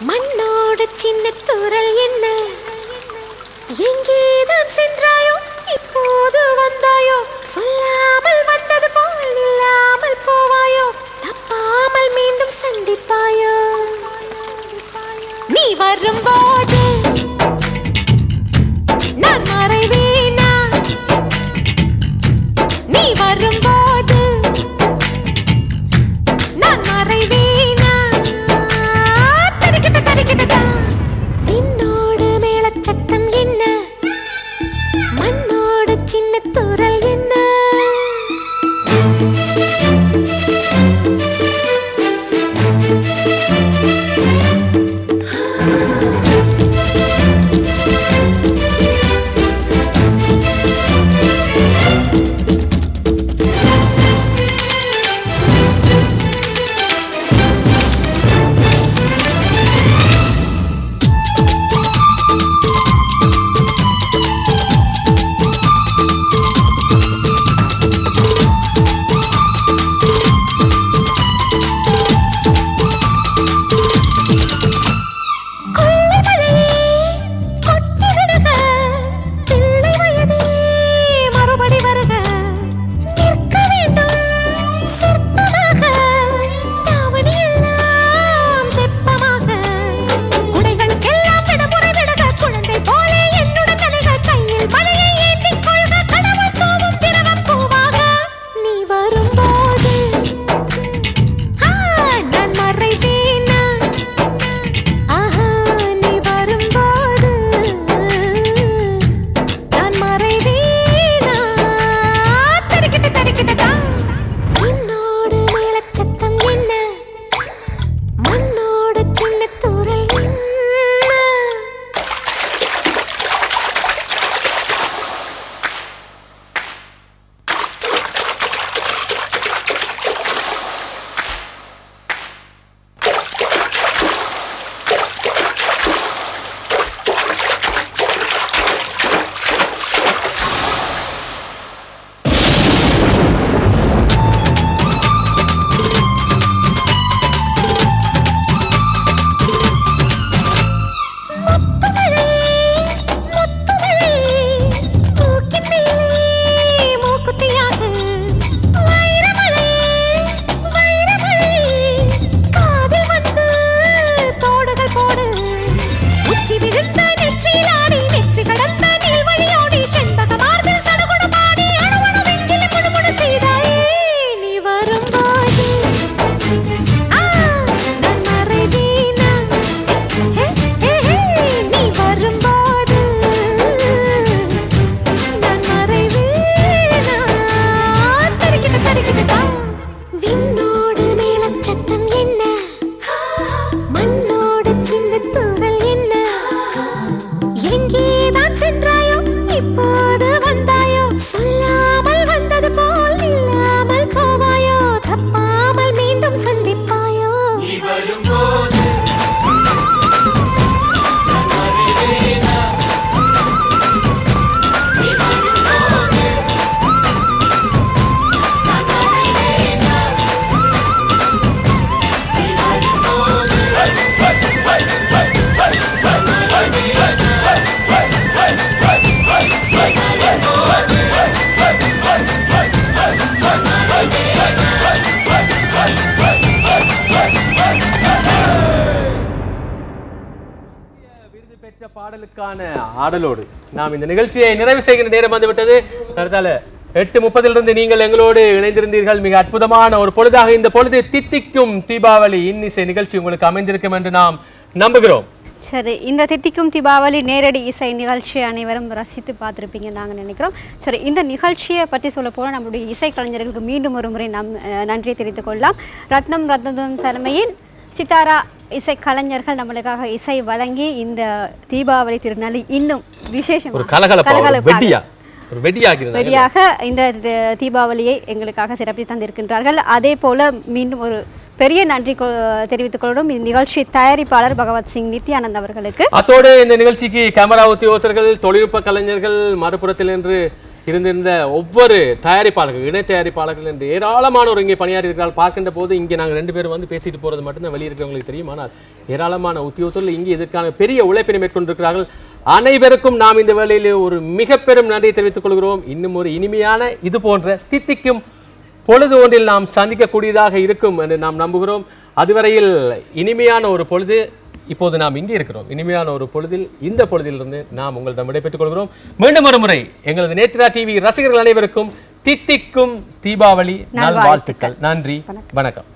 மண்ணோட சின்ன தூரல் என்ன எங்கேதான் சென்றாயோ இப்போது வந்தாயோ சொல்லாமல் வந்தது போல் இல்லாமல் போவாயோ தப்பாமல் மீண்டும் சந்திப்பாயோ நீ வரும்போது நான் மறைவேனா நீ வரும்போது நான் மறைவேனா தரிக்கிட்ட என்னோட மேளச்சத்தம் என்ன மண்ணோட சின்ன தூரல் என்ன பாடலுக்கான ஆடலோடு நாம் இந்த நிகழ்ச்சியை நிறைவு செய்கிற நேரம் வந்துவிட்டது. கருத்தால 8:30 நீங்கள் எங்களோடு இணைந்திருந்தீர்கள். மிக அற்புதமான ஒரு பொழுதாக இந்த பொழுது தித்திக்கும் தீபாவளி இன்னிசை நிகழ்ச்சி உங்களுக்கு அமைந்திருக்கும் என்று நாம் நம்புகிறோம். சரி, இந்த தித்திக்கும் தீபாவளி நேரடி இசை நிகழ்ச்சி அனைவரும் ரசித்து பார்த்துருப்பீங்க நாங்கள் நினைக்கிறோம். சரி, இந்த நிகழ்ச்சியை பற்றி சொல்ல போனால் நம்முடைய இசை கலைஞர்களுக்கு மீண்டும் ஒரு முறை நன்றியை தெரிவித்துக் கொள்ளலாம். ரத்னம் தலைமையில் சித்தாரா இசை கலைஞர்கள் நம்மளுக்காக இசை வழங்கி இந்த தீபாவளி திருநாள் இன்னும் விசேஷமாக வெடியாக இந்த தீபாவளியை எங்களுக்காக சிறப்பித்து தந்திருக்கின்றார்கள். அதே போல மீண்டும் ஒரு பெரிய நன்றி தெரிவித்துக் கொள்ளும் நிகழ்ச்சி தயாரிப்பாளர் பகவத் சிங் நித்யானந்த் அவர்களுக்கு. அதோடு இந்த நிகழ்ச்சிக்கு கேமரா உத்தியோகத்தர்கள், தொழில்நுட்ப கலைஞர்கள், மறுபுறத்தில் என்று இருந்திருந்த ஒவ்வொரு தயாரிப்பாளர்கள், இணை தயாரிப்பாளர்கள் என்று ஏராளமானோர் இங்கே பணியாற்றி இருக்கிறார்கள். பார்க்கின்ற போது இங்கே நாங்கள் 2 பேரும் வந்து பேசிட்டு போறது மட்டும்தான் வெளியிருக்கிறவங்களுக்கு தெரியும். ஆனால் ஏராளமான உத்தியோகத்தர்கள் இங்கே இதற்கான பெரிய உழைப்பினை மேற்கொண்டிருக்கிறார்கள். அனைவருக்கும் நாம் இந்த வேளையிலே ஒரு மிக பெரும் நன்றியை தெரிவித்துக் கொள்கிறோம். இன்னும் ஒரு இனிமையான இது போன்ற தித்திக்கும் பொழுது ஒன்றில் நாம் சந்திக்கக்கூடியதாக இருக்கும் என்று நாம் நம்புகிறோம். அதுவரையில் இனிமையான ஒரு பொழுது இப்போது நாம் இங்கே இருக்கிறோம். இனிமையான ஒரு பொழுதில் இந்த பொழுதிலிருந்து நாம் உங்களிடம் விடைபெற்றுக் கொள்கிறோம். மீண்டும் ஒரு முறை எங்களது நேத்ரா டிவி ரசிகர்கள் அனைவருக்கும் தித்திக்கும் தீபாவளி நல்வாழ்த்துக்கள். நன்றி, வணக்கம்.